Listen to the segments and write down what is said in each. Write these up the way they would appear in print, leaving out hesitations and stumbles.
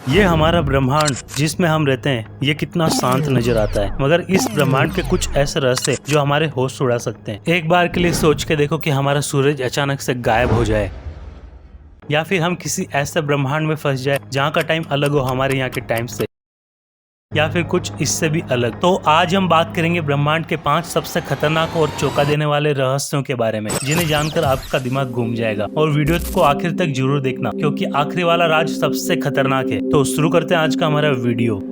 ये हमारा ब्रह्मांड जिसमें हम रहते हैं ये कितना शांत नजर आता है, मगर इस ब्रह्मांड के कुछ ऐसे रहस्य जो हमारे होश उड़ा सकते हैं। एक बार के लिए सोच के देखो कि हमारा सूरज अचानक से गायब हो जाए, या फिर हम किसी ऐसे ब्रह्मांड में फंस जाए जहाँ का टाइम अलग हो हमारे यहाँ के टाइम से, या फिर कुछ इससे भी अलग। तो आज हम बात करेंगे ब्रह्मांड के 5 सबसे खतरनाक और चौंका देने वाले रहस्यों के बारे में, जिन्हें जानकर आपका दिमाग घूम जाएगा। और वीडियो को आखिर तक जरूर देखना, क्योंकि आखिरी वाला राज सबसे खतरनाक है। तो शुरू करते हैं आज का हमारा वीडियो।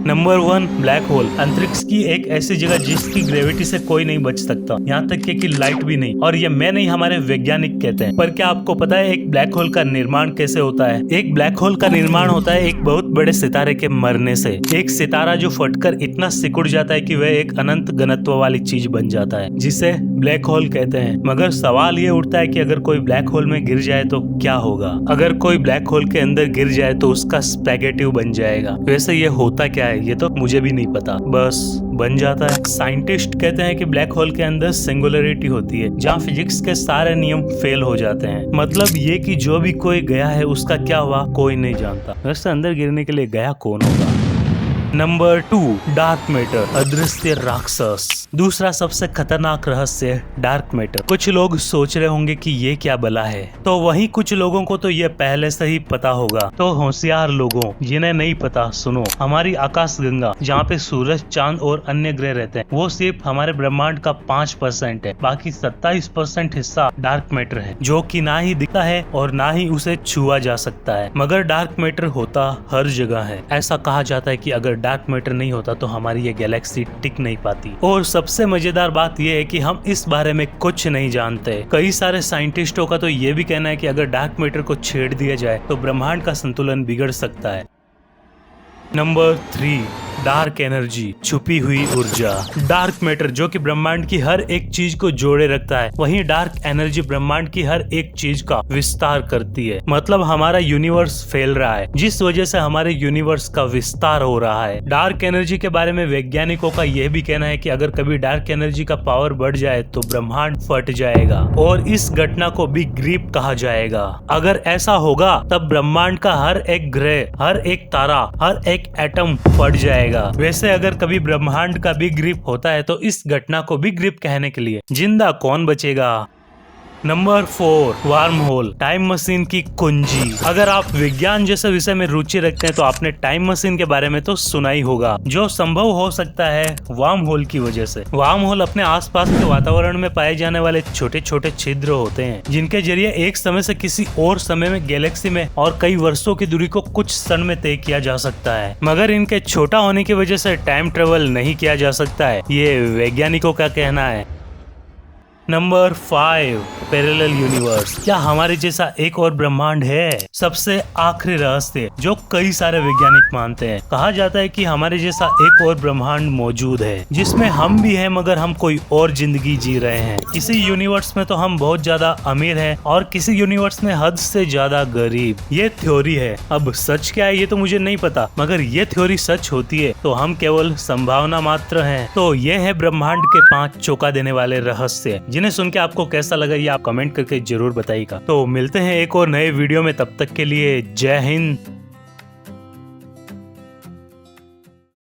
Number 1, black hole. अंतरिक्ष की एक ऐसी जगह जिसकी ग्रेविटी से कोई नहीं बच सकता, यहाँ तक कि लाइट भी नहीं। और ये मैं नहीं, हमारे वैज्ञानिक कहते हैं। पर क्या आपको पता है एक ब्लैक होल का निर्माण कैसे होता है? एक ब्लैक होल का निर्माण होता है एक बहुत बड़े सितारे के मरने से। एक सितारा जो फटकर इतना सिकुड़ जाता है कि वह एक अनंत घनत्व वाली चीज बन जाता है, जिसे ब्लैक होल कहते हैं। मगर सवाल ये उठता है कि अगर कोई ब्लैक होल में गिर जाए तो क्या होगा? अगर कोई ब्लैक होल के अंदर गिर जाए तो उसका स्पैगेटी बन जाएगा। वैसे ये होता क्या है ये तो मुझे भी नहीं पता, बस बन जाता है। साइंटिस्ट कहते हैं कि ब्लैक होल के अंदर सिंगुलरिटी होती है, जहाँ फिजिक्स के सारे नियम फेल हो जाते हैं। मतलब ये कि जो भी कोई गया है उसका क्या हुआ कोई नहीं जानता। वैसे अंदर गिरने के लिए गया कौन होगा? नंबर 2, डार्क मैटर, अदृश्य राक्षस। दूसरा सबसे खतरनाक रहस्य, डार्क मैटर। कुछ लोग सोच रहे होंगे कि ये क्या बला है, तो वहीं कुछ लोगों को तो ये पहले से ही पता होगा। तो होशियार लोगों जिन्हें नहीं पता, सुनो। हमारी आकाश गंगा, जहाँ पे सूरज, चांद और अन्य ग्रह रहते हैं, वो सिर्फ हमारे ब्रह्मांड का 5% है। बाकी 27% हिस्सा डार्क मैटर है, जो कि ना ही दिखता है और ना ही उसे छुआ जा सकता है। मगर डार्क मैटर होता हर जगह है। ऐसा कहा जाता है कि अगर डार्क मैटर नहीं होता तो हमारी ये गैलेक्सी टिक नहीं पाती। और सबसे मजेदार बात यह है कि हम इस बारे में कुछ नहीं जानते। कई सारे साइंटिस्टों का तो ये भी कहना है कि अगर डार्क मैटर को छेड़ दिया जाए तो ब्रह्मांड का संतुलन बिगड़ सकता है। नंबर 3, डार्क एनर्जी, छुपी हुई ऊर्जा। डार्क मैटर जो कि ब्रह्मांड की हर एक चीज को जोड़े रखता है, वहीं डार्क एनर्जी ब्रह्मांड की हर एक चीज का विस्तार करती है। मतलब हमारा यूनिवर्स फैल रहा है, जिस वजह से हमारे यूनिवर्स का विस्तार हो रहा है। डार्क एनर्जी के बारे में वैज्ञानिकों का यह भी कहना है कि अगर कभी डार्क एनर्जी का पावर बढ़ जाए तो ब्रह्मांड फट जाएगा, और इस घटना को बिग ग्रिप कहा जाएगा। अगर ऐसा होगा तब ब्रह्मांड का हर एक ग्रह, हर एक तारा, हर एक एटम फट जाएगा। वैसे अगर कभी ब्रह्मांड का बिग ग्रिप होता है तो इस घटना को बिग ग्रिप कहने के लिए जिंदा कौन बचेगा? Number 4, wormhole, time machine की कुंजी। अगर आप विज्ञान जैसे विषय में रुचि रखते हैं तो आपने टाइम मशीन के बारे में तो सुना ही होगा, जो संभव हो सकता है वार्म होल की वजह से। वार्म होल अपने आसपास के वातावरण में पाए जाने वाले छोटे छोटे छिद्र होते हैं, जिनके जरिए एक समय से किसी और समय में गैलेक्सी में और कई वर्षों की दूरी को कुछ क्षण में तय किया जा सकता है। मगर इनके छोटा होने की वजह से टाइम ट्रेवल नहीं किया जा सकता है, ये वैज्ञानिकों का कहना है। Number 5, parallel universe. क्या हमारे जैसा एक और ब्रह्मांड है? सबसे आखिरी रहस्य जो कई सारे वैज्ञानिक मानते हैं, कहा जाता है कि हमारे जैसा एक और ब्रह्मांड मौजूद है, जिसमें हम भी हैं मगर हम कोई और जिंदगी जी रहे हैं। किसी यूनिवर्स में तो हम बहुत ज्यादा अमीर हैं और किसी यूनिवर्स में हद से ज्यादा गरीब। ये थ्योरी है, अब सच क्या है ये तो मुझे नहीं पता, मगर ये थ्योरी सच होती है तो हम केवल संभावना मात्र हैं। तो ये है ब्रह्मांड के 5 चौंका देने वाले रहस्य, जिन्हें सुन के आपको कैसा लगा ये आप कमेंट करके जरूर बताइएगा। तो मिलते हैं एक और नए वीडियो में, तब तक के लिए जय हिंद,